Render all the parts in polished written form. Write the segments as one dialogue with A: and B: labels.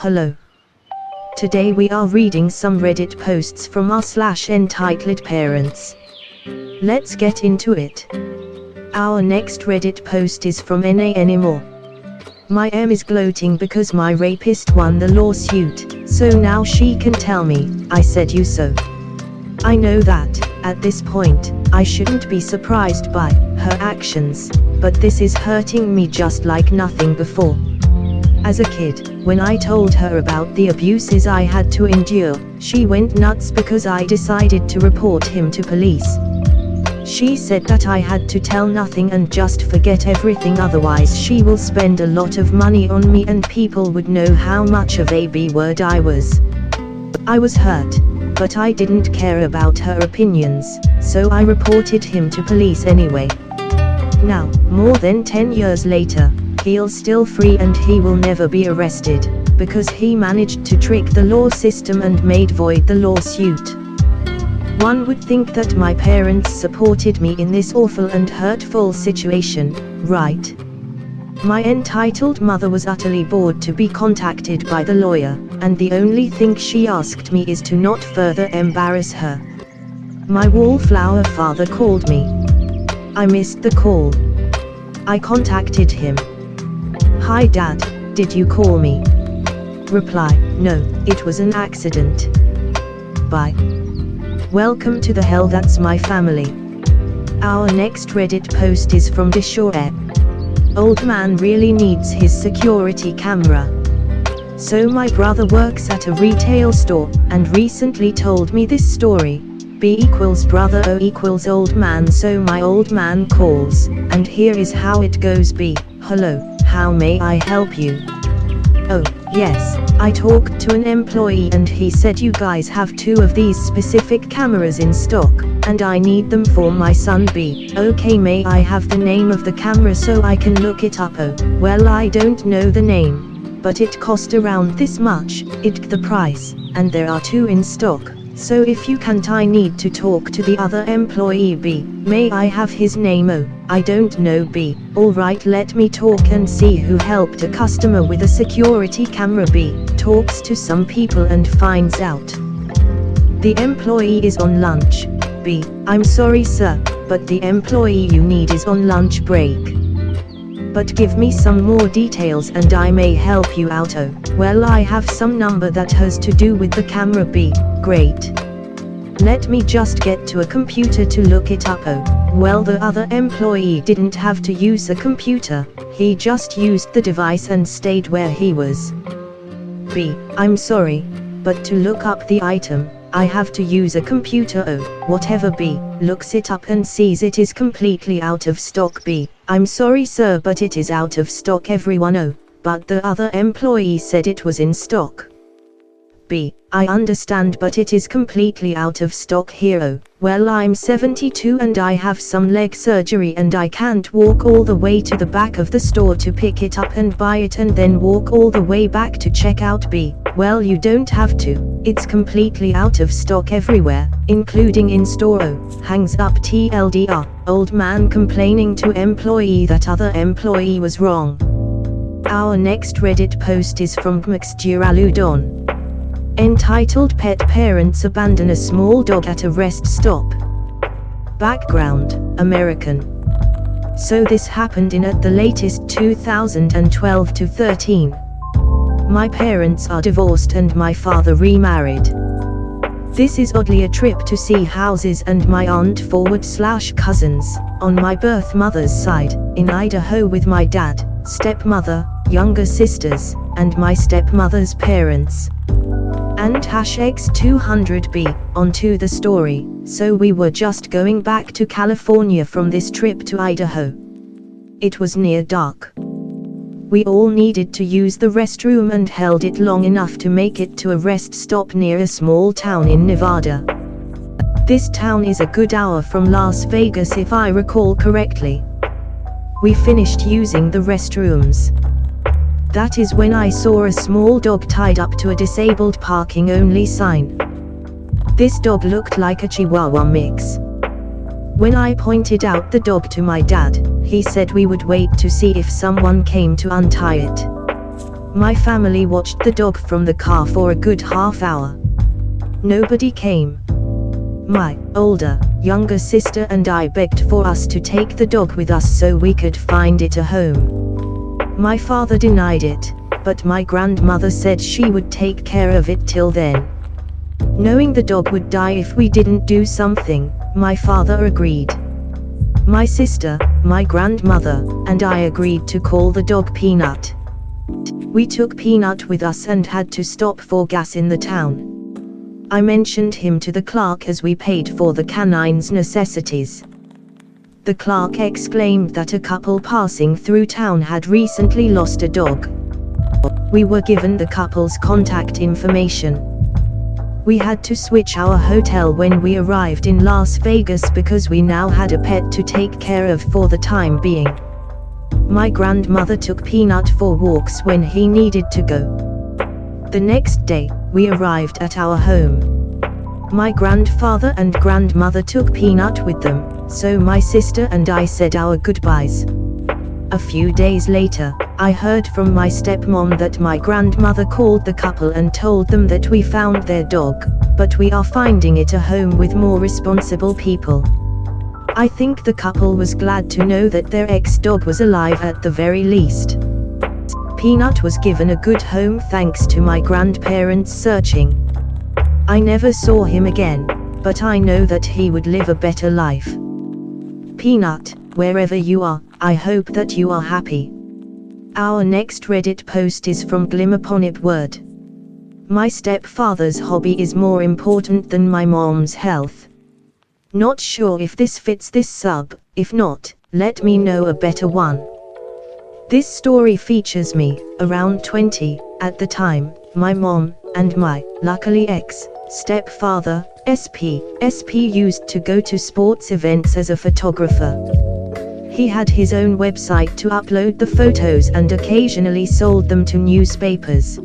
A: Hello. Today we are reading some Reddit posts from r/entitled_parents. Let's get into it. Our next Reddit post is from NA Anymore. My M is gloating because my rapist won the lawsuit, so now she can tell me, I said you so. I know that, at this point, I shouldn't be surprised by her actions, but this is hurting me just like nothing before. As a kid, when I told her about the abuses I had to endure, she went nuts because I decided to report him to police. She said that I had to tell nothing and just forget everything, otherwise she will spend a lot of money on me and people would know how much of a B-word I was. I was hurt, but I didn't care about her opinions, so I reported him to police anyway. Now, more than 10 years later, he's still free and he will never be arrested, because he managed to trick the law system and made void the lawsuit. One would think that my parents supported me in this awful and hurtful situation, right? My entitled mother was utterly bored to be contacted by the lawyer, and the only thing she asked me is to not further embarrass her. My wallflower father called me. I missed the call. I contacted him. Hi Dad, did you call me? Reply, no, it was an accident. Bye. Welcome to the hell that's my family. Our next Reddit post is from Deshore. Old man really needs his security camera. So my brother works at a retail store, and recently told me this story. B equals brother, O equals old man, so my old man calls, and here is how it goes. B, hello, how may I help you? Oh, yes, I talked to an employee and he said you guys have 2 of these specific cameras in stock, and I need them for my son. B, okay, may I have the name of the camera so I can look it up? Oh, well, I don't know the name, but it cost around this much, it's the price, and there are 2 in stock. So if you can't, I need to talk to the other employee. B, may I have his name? Oh, I don't know. B, alright, let me talk and see who helped a customer with a security camera. B, talks to some people and finds out the employee is on lunch. B, I'm sorry sir, but the employee you need is on lunch break. But give me some more details and I may help you out. Oh, well, I have some number that has to do with the camera. B, great. Let me just get to a computer to look it up. Oh, well, the other employee didn't have to use a computer, he just used the device and stayed where he was. B, I'm sorry, but to look up the item, I have to use a computer. Oh, whatever. B, looks it up and sees it is completely out of stock. B, I'm sorry sir, but it is out of stock. Everyone. Oh, but the other employee said it was in stock. B, I understand, but it is completely out of stock here. Oh, well, I'm 72 and I have some leg surgery and I can't walk all the way to the back of the store to pick it up and buy it and then walk all the way back to check out. B, well, you don't have to, it's completely out of stock everywhere, including in store. Oh, hangs up. TLDR, old man complaining to employee that other employee was wrong. Our next Reddit post is from Gmxduraludon. Entitled Pet Parents Abandon a Small Dog at a Rest Stop. Background, American. So this happened in at the latest 2012 to 13. My parents are divorced and my father remarried. This is oddly a trip to see houses and my aunt/cousins, on my birth mother's side, in Idaho with my dad, stepmother, younger sisters, and my stepmother's parents. And #X200B, onto the story, so we were just going back to California from this trip to Idaho. It was near dark. We all needed to use the restroom and held it long enough to make it to a rest stop near a small town in Nevada. This town is a good hour from Las Vegas if I recall correctly. We finished using the restrooms. That is when I saw a small dog tied up to a disabled parking only sign. This dog looked like a Chihuahua mix. When I pointed out the dog to my dad, he said we would wait to see if someone came to untie it. My family watched the dog from the car for a good half hour. Nobody came. My younger sister and I begged for us to take the dog with us so we could find it a home. My father denied it, but my grandmother said she would take care of it till then. Knowing the dog would die if we didn't do something, my father agreed. My sister, my grandmother, and I agreed to call the dog Peanut. We took Peanut with us and had to stop for gas in the town. I mentioned him to the clerk as we paid for the canine's necessities. The clerk exclaimed that a couple passing through town had recently lost a dog. We were given the couple's contact information. We had to switch our hotel when we arrived in Las Vegas because we now had a pet to take care of for the time being. My grandmother took Peanut for walks when he needed to go. The next day, we arrived at our home. My grandfather and grandmother took Peanut with them, so my sister and I said our goodbyes. A few days later, I heard from my stepmom that my grandmother called the couple and told them that we found their dog, but we are finding it a home with more responsible people. I think the couple was glad to know that their ex-dog was alive at the very least. Peanut was given a good home thanks to my grandparents searching. I never saw him again, but I know that he would live a better life. Peanut, wherever you are, I hope that you are happy. Our next Reddit post is from Glimmerponip Word. My stepfather's hobby is more important than my mom's health. Not sure if this fits this sub, if not, let me know a better one. This story features me, around 20, at the time, my mom, and my, luckily ex-stepfather, SP used to go to sports events as a photographer. He had his own website to upload the photos and occasionally sold them to newspapers.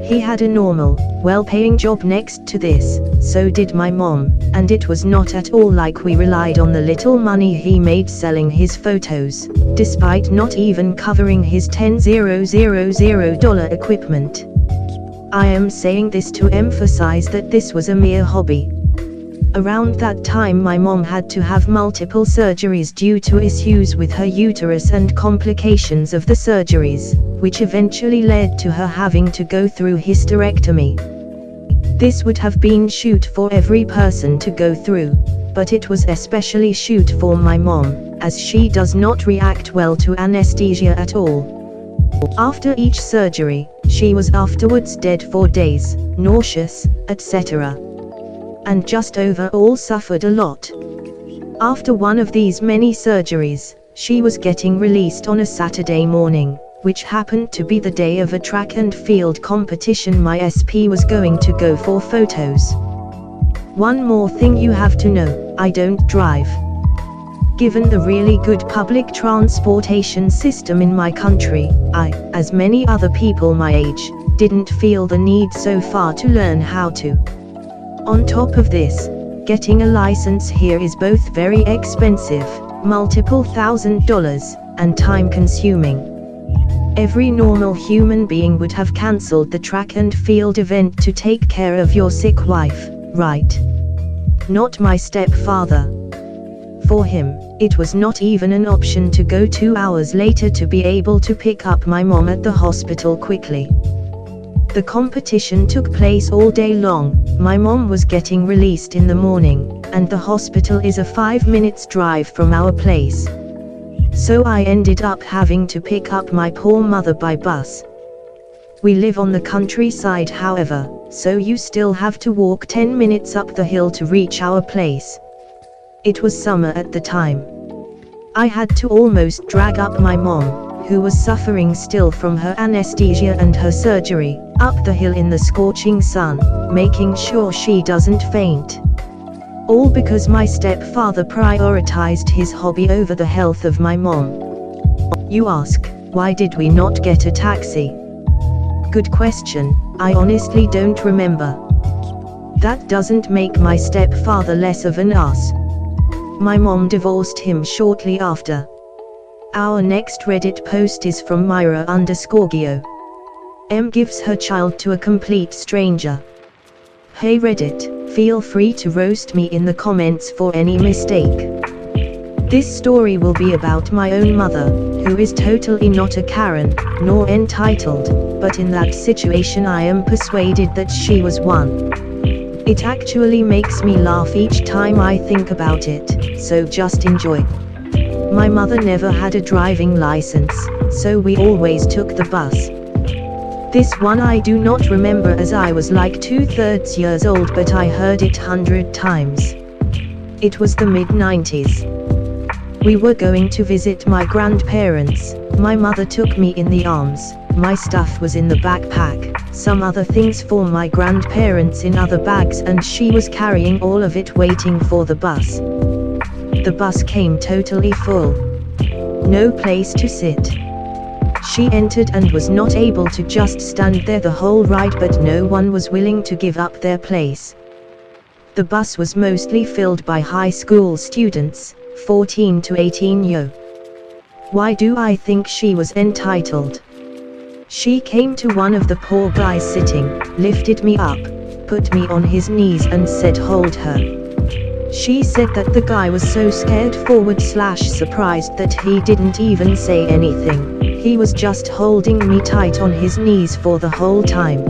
A: He had a normal, well-paying job next to this, so did my mom, and it was not at all like we relied on the little money he made selling his photos, despite not even covering his $10,000 equipment. I am saying this to emphasize that this was a mere hobby. Around that time my mom had to have multiple surgeries due to issues with her uterus and complications of the surgeries, which eventually led to her having to go through hysterectomy. This would have been shoot for every person to go through, but it was especially shoot for my mom, as she does not react well to anesthesia at all. After each surgery, she was afterwards dead for days, nauseous, etc. and just overall suffered a lot. After one of these many surgeries, she was getting released on a Saturday morning, which happened to be the day of a track and field competition my SP was going to go for photos. One more thing you have to know, I don't drive. Given the really good public transportation system in my country, I, as many other people my age, didn't feel the need so far to learn how to. On top of this, getting a license here is both very expensive, multiple $1,000s, and time-consuming. Every normal human being would have cancelled the track and field event to take care of your sick wife, right? Not my stepfather. For him, it was not even an option to go 2 hours later to be able to pick up my mom at the hospital quickly. The competition took place all day long. My mom was getting released in the morning, and the hospital is a 5 minutes drive from our place. So I ended up having to pick up my poor mother by bus. We live on the countryside however, so you still have to walk 10 minutes up the hill to reach our place. It was summer at the time. I had to almost drag up my mom, who was suffering still from her anesthesia and her surgery, up the hill in the scorching sun, making sure she doesn't faint. All because my stepfather prioritized his hobby over the health of my mom. You ask, why did we not get a taxi? Good question, I honestly don't remember. That doesn't make my stepfather less of an ass. My mom divorced him shortly after. Our next Reddit post is from Myra_Gio. M gives her child to a complete stranger. Hey Reddit, feel free to roast me in the comments for any mistake. This story will be about my own mother, who is totally not a Karen, nor entitled, but in that situation I am persuaded that she was one. It actually makes me laugh each time I think about it, so just enjoy. My mother never had a driving license, so we always took the bus. This one I do not remember as I was like 2/3 years old, but I heard it 100 times. It was the mid-90s. We were going to visit my grandparents. My mother took me in the arms, my stuff was in the backpack, some other things for my grandparents in other bags, and she was carrying all of it waiting for the bus. The bus came totally full. No place to sit. She entered and was not able to just stand there the whole ride, but no one was willing to give up their place. The bus was mostly filled by high school students, 14 to 18 yo. Why do I think she was entitled? She came to one of the poor guys sitting, lifted me up, put me on his knees and said hold her. She said that the guy was so scared / surprised that he didn't even say anything. He was just holding me tight on his knees for the whole time.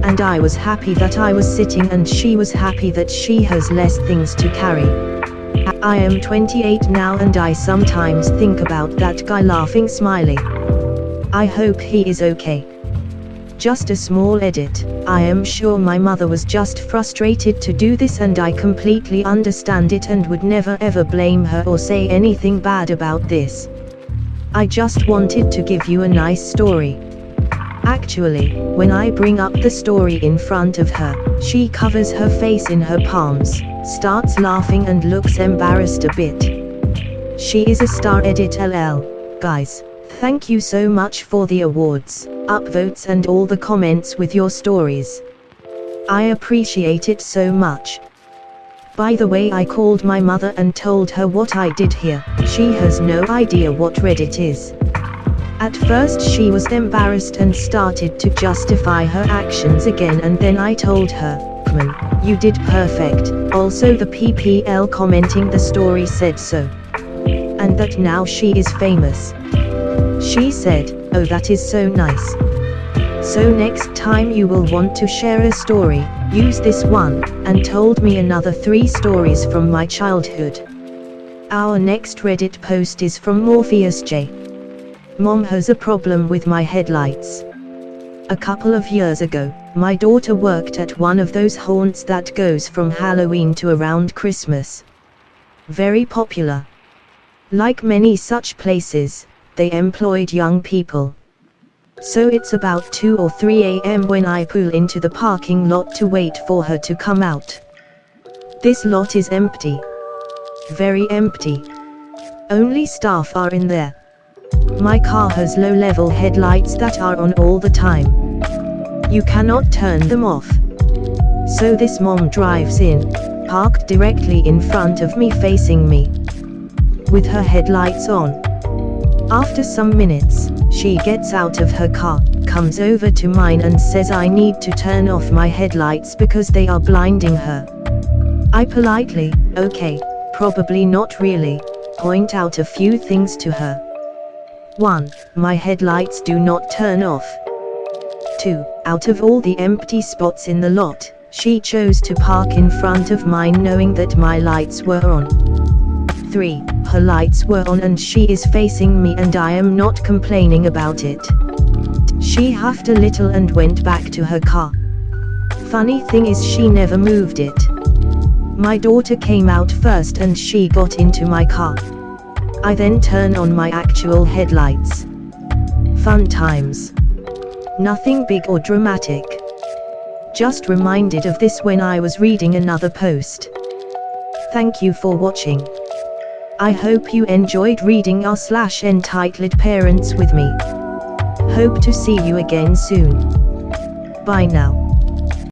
A: And I was happy that I was sitting, and she was happy that she has less things to carry. I am 28 now and I sometimes think about that guy laughing smiley. I hope he is okay. Just a small edit, I am sure my mother was just frustrated to do this, and I completely understand it and would never ever blame her or say anything bad about this. I just wanted to give you a nice story. Actually, when I bring up the story in front of her, she covers her face in her palms, starts laughing and looks embarrassed a bit. She is a star edit LL. Guys, thank you so much for the awards, upvotes and all the comments with your stories. I appreciate it so much. By the way, I called my mother and told her what I did here. She has no idea what Reddit is. At first she was embarrassed and started to justify her actions again, and then I told her, "Man, you did perfect." Also the PPL commenting the story said so. And that now she is famous. She said, "Oh, that is so nice. So next time you will want to share a story, use this one," and told me another 3 stories from my childhood. Our next Reddit post is from Morpheus J. Mom has a problem with my headlights. A couple of years ago, my daughter worked at one of those haunts that goes from Halloween to around Christmas. Very popular. Like many such places, they employed young people. So it's about 2 or 3 a.m. when I pull into the parking lot to wait for her to come out. This lot is empty. Very empty. Only staff are in there. My car has low-level headlights that are on all the time. You cannot turn them off. So this mom drives in, parked directly in front of me facing me, with her headlights on. After some minutes, she gets out of her car, comes over to mine and says I need to turn off my headlights because they are blinding her. I politely, "Okay, probably not really," point out a few things to her. 1. My headlights do not turn off. 2. Out of all the empty spots in the lot, she chose to park in front of mine knowing that my lights were on. 3. Her lights were on and she is facing me and I am not complaining about it. She huffed a little and went back to her car. Funny thing is she never moved it. My daughter came out first and she got into my car. I then turn on my actual headlights. Fun times. Nothing big or dramatic. Just reminded of this when I was reading another post. Thank you for watching. I hope you enjoyed reading r/entitled parents with me. Hope to see you again soon. Bye now.